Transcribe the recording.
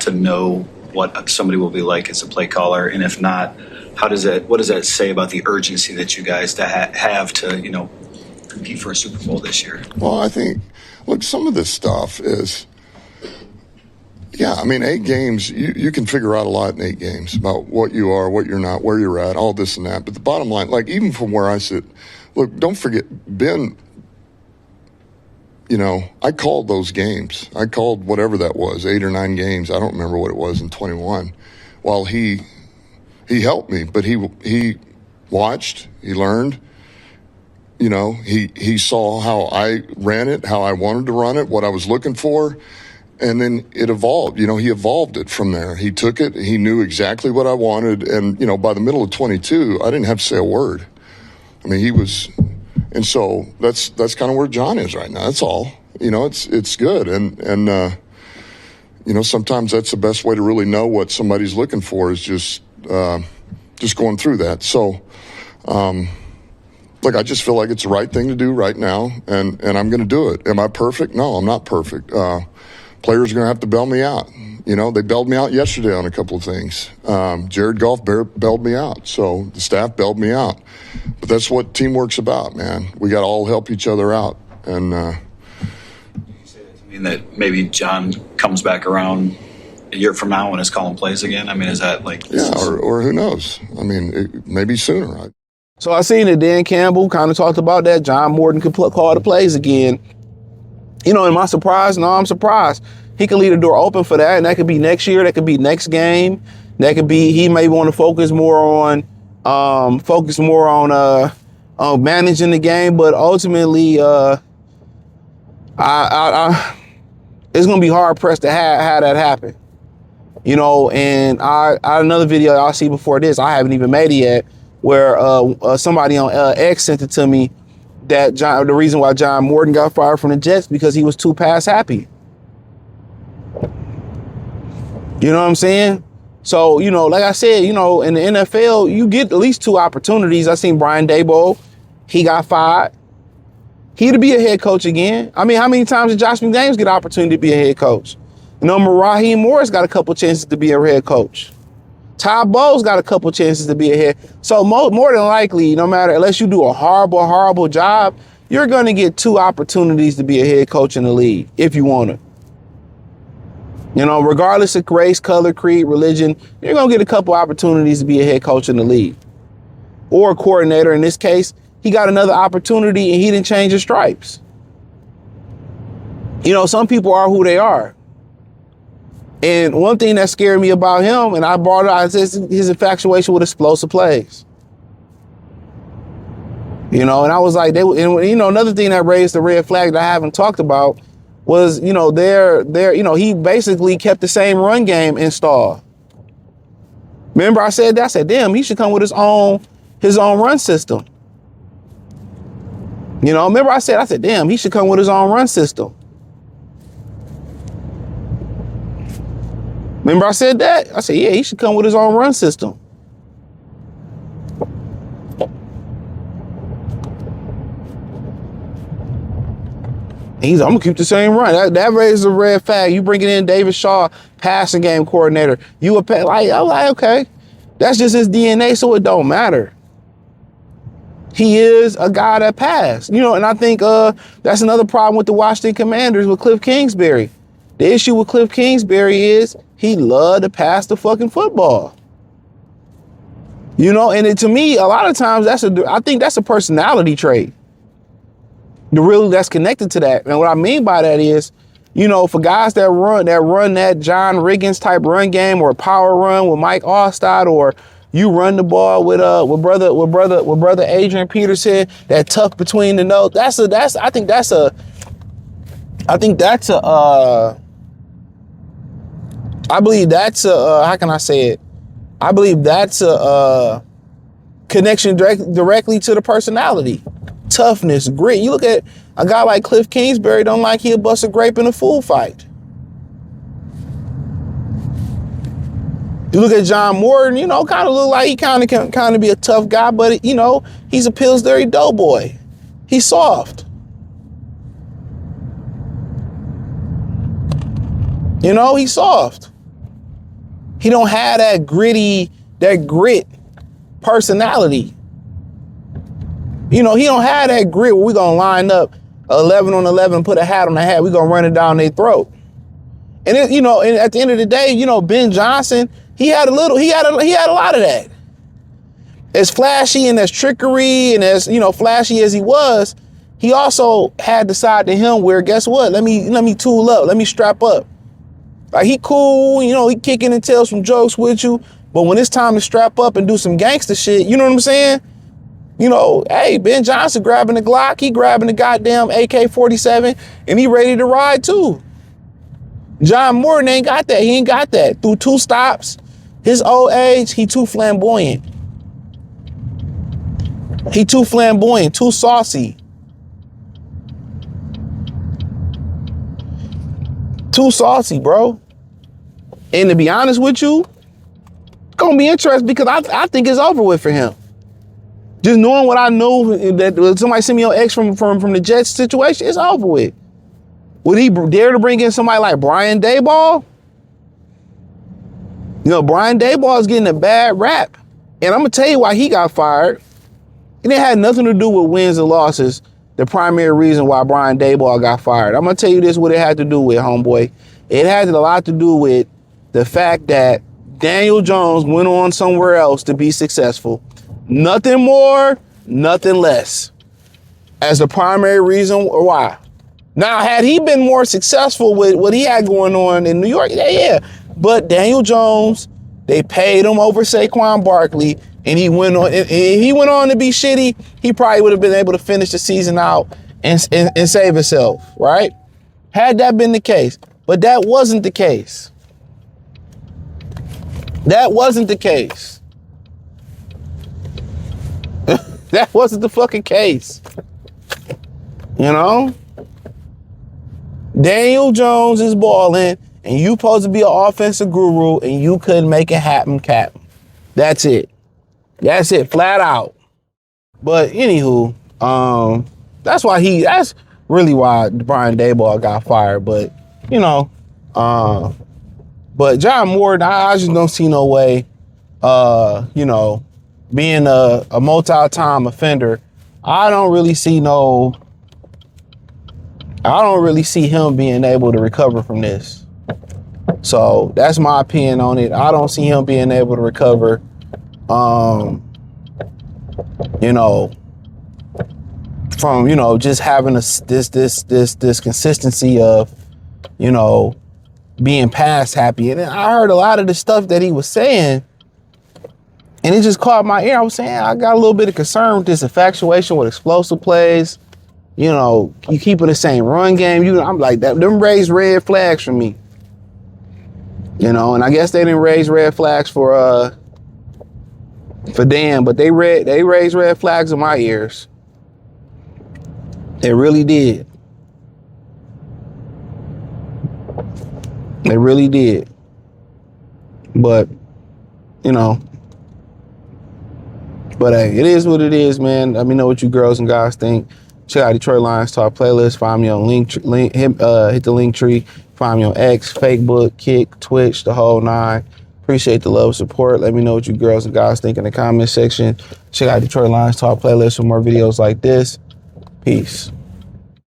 enough to know what somebody will be like as a play caller? And if not, what does that say about the urgency that you guys have to, compete for a Super Bowl this year? Well, I think, look, some of this stuff is, 8 games, you can figure out a lot in 8 games about what you are, what you're not, where you're at, all this and that. But the bottom line, like even from where I sit, look, don't forget, Ben, I called those games. I called whatever that was, 8 or 9 games. I don't remember what it was in 21. While he helped me, but he watched, he learned. He saw how I ran it, how I wanted to run it, what I was looking for, and then it evolved. He evolved it from there. He took it. He knew exactly what I wanted, and by the middle of 22, I didn't have to say a word. I mean, he was, and so that's kind of where John is right now. That's all. It's good, and sometimes that's the best way to really know what somebody's looking for is just going through that. So. Look, I just feel like it's the right thing to do right now, and I'm going to do it. Am I perfect? No, I'm not perfect. Players are going to have to bail me out. They bailed me out yesterday on a couple of things. Jared Goff bailed me out, so the staff bailed me out. But that's what teamwork's about, man. We got to all help each other out. And you say that to mean that maybe John comes back around a year from now and is calling plays again? I mean, is that like... Yeah, or who knows? I mean, maybe sooner. So I seen that Dan Campbell kind of talked about that. John Morton could call the plays again. Am I surprised? No, I'm surprised. He can leave the door open for that, and that could be next year. That could be next game. That could be he may want to focus more on managing the game. But ultimately, it's gonna be hard pressed to have that happen. And another video I'll see before this. I haven't even made it yet. Where somebody on X sent it to me that the reason why John Morton got fired from the Jets because he was too pass happy. You know what I'm saying? So, like I said, in the NFL, you get at least 2 opportunities. I seen Brian Daboll. He got fired. He'd be a head coach again. I mean, how many times did Josh McDaniels get an opportunity to be a head coach? Raheem Morris got a couple chances to be a head coach. Todd Bowles got a couple chances to be ahead. So more than likely, no matter, unless you do a horrible, horrible job, you're going to get 2 opportunities to be a head coach in the league if you want to. Regardless of race, color, creed, religion, you're going to get a couple opportunities to be a head coach in the league. Or a coordinator. In this case, he got another opportunity and he didn't change his stripes. Some people are who they are. And one thing that scared me about him, and I brought it out, is his infatuation with explosive plays. And I was like, another thing that raised the red flag that I haven't talked about was, he basically kept the same run game installed. Remember I said that? I said, damn, he should come with his own run system. Remember I said, damn, he should come with his own run system. Remember I said that? I said, yeah, he should come with his own run system. I'm going to keep the same run. That raises a red flag. You bringing in David Shaw, passing game coordinator. I'm like, okay. That's just his DNA, so it don't matter. He is a guy that passed. And I think that's another problem with the Washington Commanders with Cliff Kingsbury. The issue with Cliff Kingsbury is he loved to pass the fucking football. And to me, a lot of times I think that's a personality trait. That's connected to that. And what I mean by that is, for guys that run that John Riggins type run game or power run with Mike Allstott, or you run the ball with brother Adrian Peterson, that tuck between the nose. I think that's a I believe that's a, how can I say it? I believe that's a connection directly to the personality. Toughness, grit. You look at a guy like Cliff Kingsbury, don't like he'll bust a grape in a food fight. You look at John Morton, kind of look like he kind of be a tough guy, but he's a Pillsbury doughboy. He's soft. He's soft. He don't have that grit personality. You know, he don't have that grit where we gonna line up 11 on 11, put a hat on the hat, we gonna run it down their throat. And it, you know, and at the end of the day, you know, Ben Johnson, he had a lot of that. As flashy and as trickery and as, you know, flashy as he was, he also had the side to him where, guess what? Let me tool up, let me strap up. Like, he cool, you know, he kicking and tell some jokes with you, but when it's time to strap up and do some gangster shit, you know what I'm saying? You know, hey, Ben Johnson grabbing the Glock, he grabbing the goddamn AK-47, and he ready to ride too. John Morton ain't got that. He ain't got that. Through 2 stops, his old age, he too flamboyant. He too flamboyant, too saucy. Too saucy, bro. And to be honest with you, it's gonna be interesting because I think it's over with for him. Just knowing what I know, that somebody sent me on X from the Jets situation, it's over with. Would he dare to bring in somebody like Brian Daboll? You know, Brian Daboll is getting a bad rap. And I'm gonna tell you why he got fired. And it had nothing to do with wins and losses. The primary reason why Brian Daboll got fired. I'm gonna tell you this, what it had to do with, homeboy. It had a lot to do with the fact that Daniel Jones went on somewhere else to be successful. Nothing more, nothing less. As the primary reason why. Now, had he been more successful with what he had going on in New York, yeah. But Daniel Jones, they paid him over Saquon Barkley, and he went on. If he went on to be shitty, he probably would have been able to finish the season out and save himself, right? Had that been the case, but that wasn't the case. That wasn't the case. That wasn't the fucking case. You know? Daniel Jones is balling, and you supposed to be an offensive guru, and you couldn't make it happen, Cap. That's it. That's it, flat out. But anywho, that's really why Brian Daboll got fired. But you know, but John Morton, I just don't see no way. You know, being a multi-time offender, I don't really see him being able to recover from this. So that's my opinion on it. I don't see him being able to recover. You know, from, you know, just having this consistency of, you know, being past happy. And I heard a lot of the stuff that he was saying, and it just caught my ear. I was saying, I got a little bit of concern with this infatuation with explosive plays. You know, you keep it the same run game. I'm like, them raised red flags for me. You know, and I guess they didn't raise red flags for Dan, but they raised red flags in my ears. They really did. They really did. But, you know, but hey, it is what it is, man. Let me know what you girls and guys think. Check out Detroit Lions Talk playlist. Find me on hit the link tree. Find me on X, Facebook, Kick, Twitch, the whole 9. Appreciate the love and support. Let me know what you girls and guys think in the comment section. Check out Detroit Lions Talk playlist for more videos like this. Peace.